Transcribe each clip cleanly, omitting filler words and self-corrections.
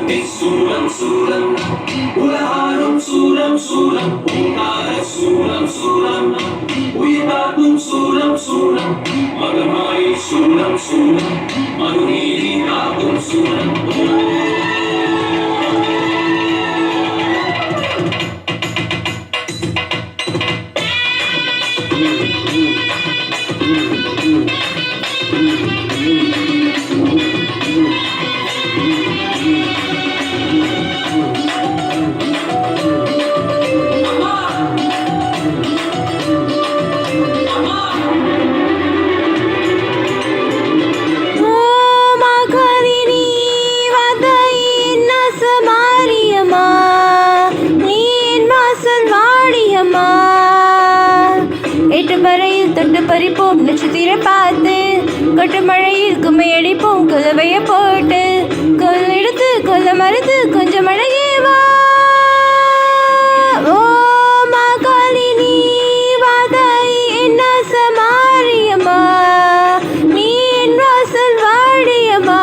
சூலம் சூலம் உலகாரும் சூலம் சூலம் ஓங்கார சூலம் சூலம் உயிர்காக்கும் சூலம் சூலம் மகமாயி சூலம் சூலம் மனுநீதி காக்கும் சூலம் தொட்டு பறிப்போம் நட்சத்திரம் பார்த்து கொட்டு மழையில் கும்மையடிப்போம் குலவைய போட்டு கொல் எடுத்து கொல்ல மறுத்து கொஞ்சம் அழகே வா ஓ மாகாளினி வாதாயி என்ன சமாரியம்மா நீ என் வாசல் வாடியம்மா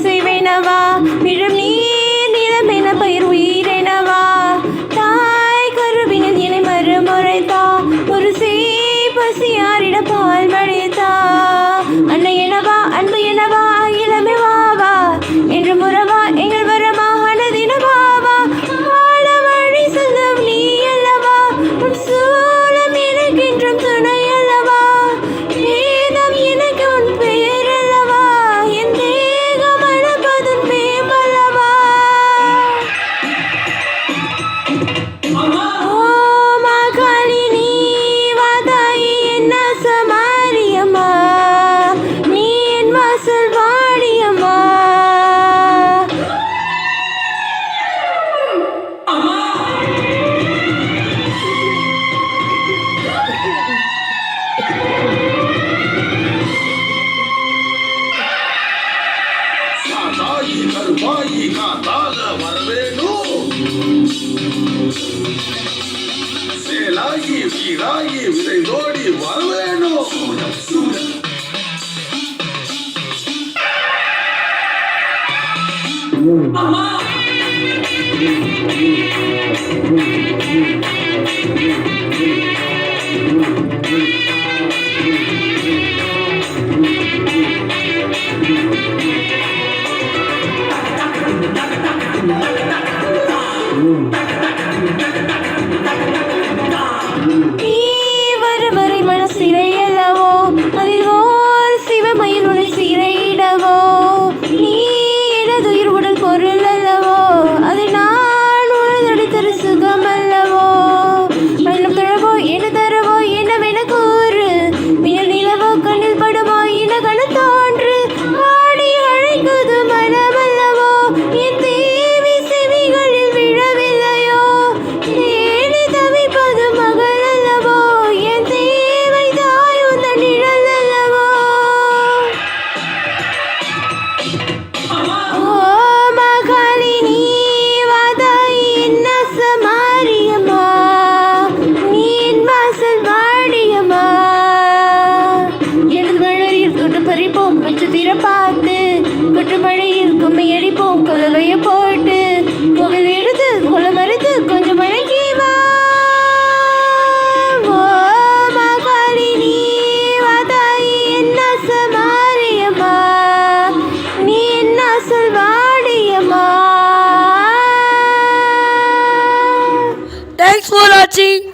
செய்வேனவா விழும் நீர் நிலமென பயிர் உயிரெனவா தாய் கருவினில் இணை மறுமுறைத்தா ஒரு பசியாரிட பால் மழைத்தா அன்னை எனவா அன்பு எனவா இளமை வாவா என்று முறவா எங்கள் வரமா அனதினவாவா ஆழ வழி சொல்லும் நீ அல்லவா உன் சூழம் எனக்கென்றும் துணை அல்லவா வேதம் எனக்கு உன் பெயர் அல்லவா என் கருமாயி காத்தால வரவேணும் சேலாகி வீராகி விரைந்தோடி வரவேணும் அம்மா வரை மனசிறை அல்லவோ அதில் ஓர் சிவமயில் உன்னை சிறையிடவோ நீ எனது உயிர் உடல் பொருள் அல்லவோ அதை நான் உனதடி தரு சுகம் அல்லவோ மண்ணும் தழவோ என்ன தரவோ என்னவென கூறு மின்னல் நிலவோ கண்ணில் படுமோ இன கண தோன்று ஆடி அழைக்குது மனம் அல்லவோ என் தேவி செவிகளில் விழவில்லையோ தேடி தவிப்பது மகள் அல்லவோ என் தேவை தாய் உந்த நிழல் அல்லவோ ஓ மாகாளினி வாதாயி என்ன சமாரியம்மா நீ என் வாசல் வாடியம்மா எனது மழையில் தொட்டு பறிப்போம் நட்சத்திரம் பார்த்து கொட்டு மழையில் கும்மையடிப்போம் குலவைய போட்டு புகழ் எடுத்து கொல மறுத்து கொஞ்சம் அழகி வா ஓ மாகாளினி வாதாயி என்ன சமாரியம்மா நீ என்ன சொல்வாடியம்மா. Thanks for watching.